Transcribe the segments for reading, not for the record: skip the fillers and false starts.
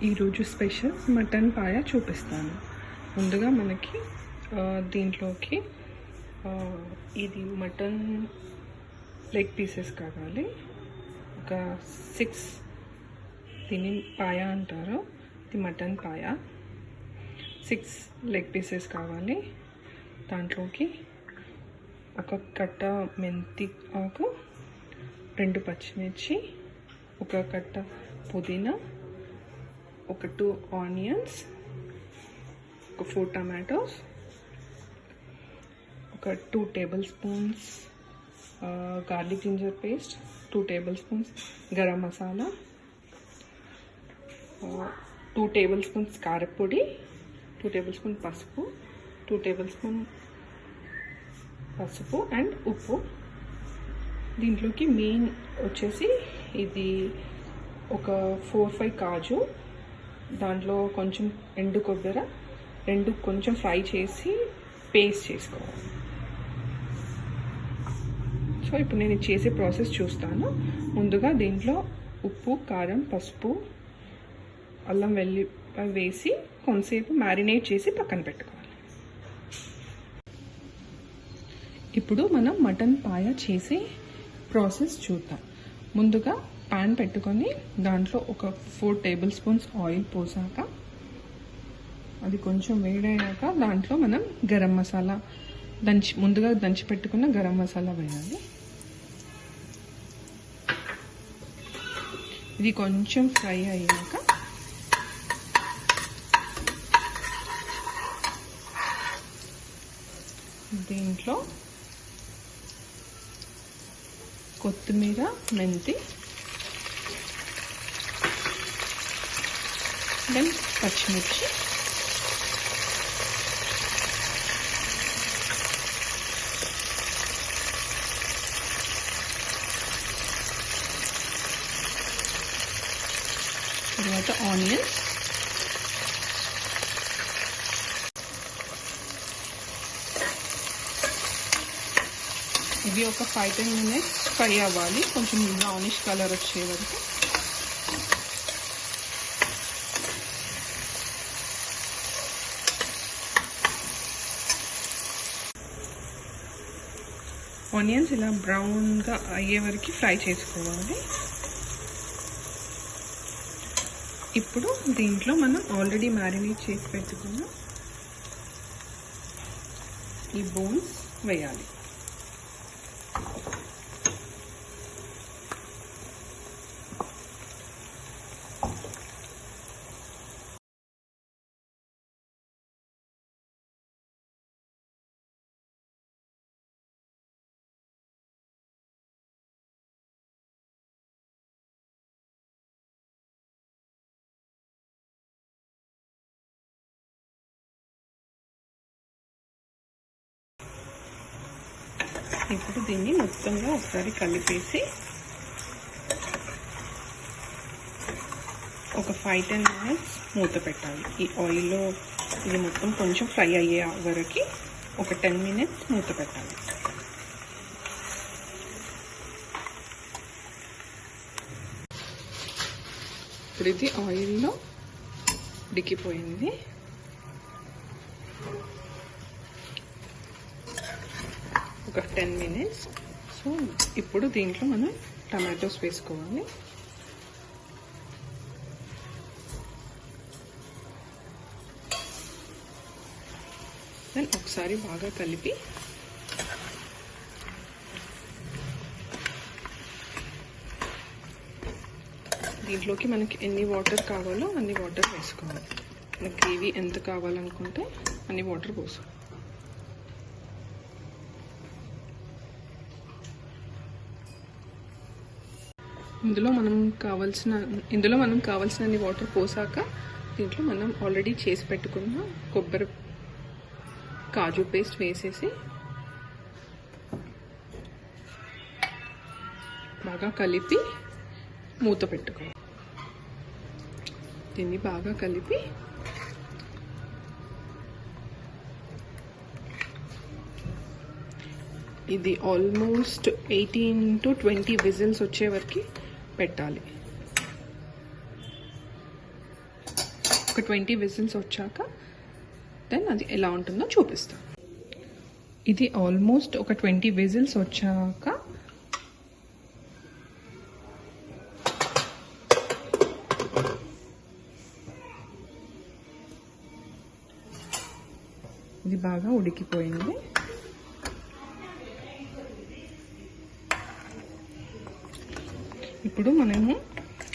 ఈరోజు special mutton పాయ చూపిస్తాను. ముందుగా మనకి దీంట్లోకి ఇది మటన్ లెగ్ పీసెస్ కావాలి. ఒక 6 దీన్ని పాయ అంటారు. ఇది మటన్ పాయ. 6 లెగ్ పీసెస్ కావాలి. దాంట్లోకి ఒక కట్ట మెంతి ఆకు, 2 పచ్చిమిర్చి, ఒక కట్ట పుదీనా, ఒక 2 ఆనియన్స్, ఒక 4 టమాటోస్, ఒక 2 tablespoons garlic ginger paste, 2 tablespoons garam masala, 2 tablespoons కారపొడి, 2 టేబుల్ స్పూన్ పసుపు, 2 టేబుల్ స్పూన్ పసుపు అండ్ ఉప్పు. దీంట్లోకి మెయిన్ వచ్చేసి ఇది ఒక 4-5 కాజు, దాంట్లో కొంచెం ఎండు కొబ్బరి, 2 కొంచెం ఫ్రై చేసి పేస్ట్ చేసుకోవాలి. సో ఇప్పుడు నేను చేసే ప్రాసెస్ చూస్తాను. ముందుగా దీంట్లో ఉప్పు, కారం, పసుపు, అల్లం వెల్లుల్లి వేసి కొంతసేపు మ్యారినేట్ చేసి పక్కన పెట్టుకోవాలి. ఇప్పుడు మనం మటన్ పాయ చేసే ప్రాసెస్ చూద్దాం. ముందుగా పాన్ పెట్టుకొని దాంట్లో ఒక 4 టేబుల్ స్పూన్స్ ఆయిల్ పోసాక అది కొంచెం వేడయ్యాక దాంట్లో మనం గరం మసాలా ముందుగా దంచి పెట్టుకున్న గరం మసాలా వేయాలి. ఇది కొంచెం ఫ్రై అయ్యాక దీంట్లో కొత్తిమీర, మెంతి, దెన్ పచ్చిమిర్చి, తర్వాత ఆనియన్స్, ఇది ఒక 5-10 మినిట్స్ ఫ్రై అవ్వాలి, కొంచెం బ్రౌనిష్ కలర్ వచ్చే వరకు. ఆనియన్స్ ఇలా బ్రౌన్గా అయ్యే వరకు ఫ్రై చేసుకోవాలి. ఇప్పుడు దీంట్లో మనం ఆల్రెడీ మ్యారినేట్ చేసి పెట్టుకున్న ఈ బోన్స్ వేయాలి. ఇప్పుడు దీన్ని మొత్తంగా ఒకసారి కలిపేసి ఒక 5-10 మినిట్స్ మూత పెట్టాలి. ఈ ఆయిల్లో ఇది మొత్తం కొంచెం ఫ్రై అయ్యే వరకు ఒక 10 మినిట్స్ మూత పెట్టాలి. ఇప్పుడు ఇది ఆయిల్లో ఉడికిపోయింది. ఒక 10 మినిట్స్. సో ఇప్పుడు దీంట్లో మనం టమాటోస్ వేసుకోవాలి. దెన్ ఒకసారి బాగా కలిపి దీంట్లోకి మనకి ఎన్ని వాటర్ కావాలో అన్ని వాటర్ వేసుకోవాలి. మనకి గ్రేవీ ఎంత కావాలనుకుంటే అన్ని వాటర్ పోసుకోవాలి. ఇందులో మనం కావాల్సిన వాటర్ పోసాక దీంట్లో మనం ఆల్రెడీ చేసి పెట్టుకున్న కొబ్బరి కాజు పేస్ట్ వేసేసి బాగా కలిపి మూత పెట్టుకోవాలి. దీన్ని బాగా కలిపి ఇది ఆల్మోస్ట్ 18 to 20 విజిల్స్ వచ్చే వరకు పెట్టాలి. ఒక 20 విజిల్స్ వచ్చాక దెన్ అది ఎలా ఉంటుందో చూపిస్తాను. ఇది ఆల్మోస్ట్ ఒక 20 విజిల్స్ వచ్చాక ఇది బాగా ఉడికిపోయింది. ఇప్పుడు మనము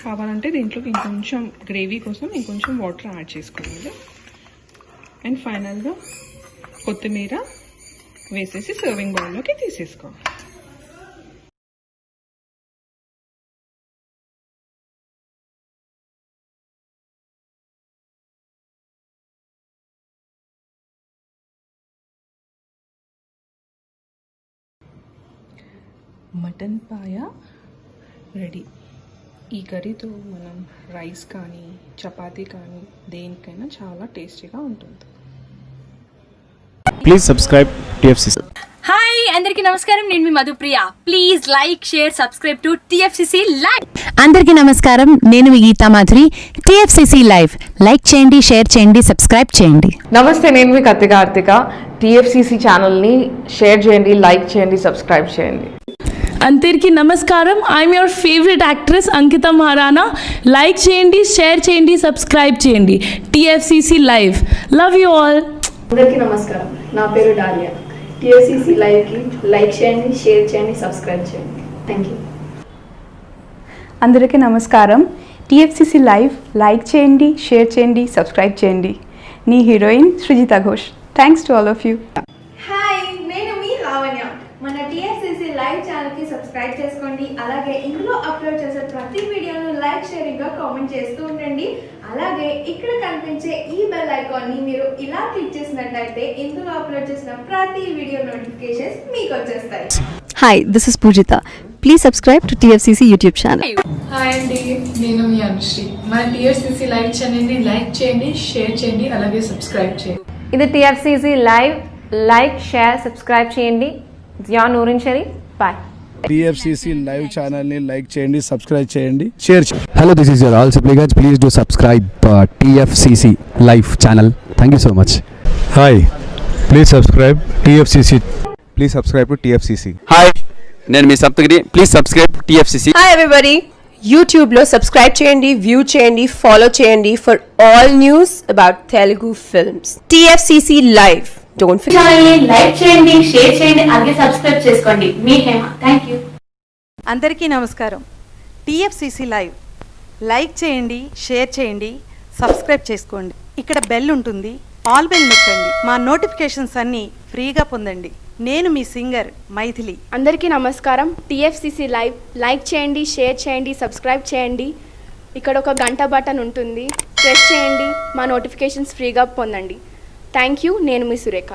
కావాలంటే దీంట్లోకి ఇంకొంచెం గ్రేవీ కోసం ఇంకొంచెం వాటర్ యాడ్ చేసుకోవాలి. అండ్ ఫైనల్గా కొత్తిమీర వేసేసి సర్వింగ్ బౌల్లోకి తీసేసుకోవాలి. మటన్ పాయ రెడీ. ఈ కర్రీతో మనం రైస్ కానీ చపాతీ కానీ దేనికైనా చాలా టేస్టీగా ఉంటుంది. Please subscribe TFCC. హాయ్ అందరికీ నమస్కారం, నేను మీ Madhupriya. Please like, share, subscribe to TFCC live. అందరికీ నమస్కారం, నేను మీ Geetha Madhuri. TFCC live like చేయండి, షేర్ చేయండి, సబ్స్క్రైబ్ చేయండి. నమస్తే, నేను మీ కార్తిక. TFCC ఛానల్ని షేర్ చేయండి, లైక్ చేయండి, సబ్స్క్రైబ్ చేయండి. అందరికీ నమస్కారం, I'm your favourite actress Ankita Maharana. Like చేయండి, షేర్ చేయండి, సబ్స్క్రైబ్ చేయండి. TFCC live. Love you all. అందరికీ నమస్కారం, నా పేరు డాలియా. TFCC లైవ్కి లైక్ చేయండి, షేర్ చేయండి, సబ్స్క్రైబ్ చేయండి. Thank you. అందరికీ నమస్కారం, TFCC లైవ్ లైక్ చేయండి, షేర్ చేయండి, సబ్స్క్రైబ్ చేయండి. నీ heroine Srujitha Ghosh. Thanks to all of you. Hi, నేను మీ లావణ్య. మన TFCC లైవ్ ఛానల్కి సబ్స్క్రైబ్ చేసుకోండి. అలాగే ఇందులో అప్లోడ్ చేసే ప్రతి వీడియోను లైక్, షేరింగ్గా కామెంట్ చేస్తూ ఉండండి. అలాగే ఇక్కడ కనిపించే ఈ బెల్ ఐకాన్ని మీరు ఇలా క్లిక్ చేసినట్లయితే ఇందులో అప్లోడ్ చేసిన ప్రతి వీడియో నోటిఫికేషన్స్ మీకు వచ్చేస్తాయి. Hi, this is Poojitha. Please subscribe to TFCC YouTube channel. Hi అండి, నేను మీ అనుశ్రీ. మన TFCC లైవ్ ఛానల్ని లైక్ చేయండి, షేర్ చేయండి, అలాగే సబ్స్క్రైబ్ చేయండి. ఇది TFCC live like, share, subscribe చేయండి. Zia Noorin Sharif. Bye. TFCC live ఛానల్ని లైక్ చేయండి, సబ్స్క్రైబ్ చేయండి, షేర్ చేయండి. Hello, this is your all supplicants. Please do subscribe TFCC live channel. Thank you so much. Hi, please subscribe TFCC. Please subscribe to TFCC. Hi, నేను మీ Saptagiri. Please subscribe TFCC. Hi everybody, యూట్యూబ్లో subscribe చేయండి, view చేయండి, follow చేయండి for all news about Telugu films. TFCC live. Don't forget. Like చేయండి, share చేయండి, అలాగే subscribe చేసుకోండి. మీ హేమ. Thank you. అందరికీ నమస్కారం, TFCC లైవ్ లైక్ చేయండి, షేర్ చేయండి, సబ్స్క్రైబ్ చేసుకోండి. ఇక్కడ బెల్ ఉంటుంది, ఆల్ బెల్ నొక్కండి. మా నోటిఫికేషన్స్ అన్నీ ఫ్రీగా పొందండి. నేను మీ సింగర్ మైథిలి. అందరికీ నమస్కారం, TFCC లైవ్ లైక్ చేయండి, షేర్ చేయండి, సబ్స్క్రైబ్ చేయండి. ఇక్కడ ఒక గంట బటన్ ఉంటుంది, ప్రెస్ చేయండి. మా నోటిఫికేషన్స్ ఫ్రీగా పొందండి. Thank you. నేను మీ సురేఖ.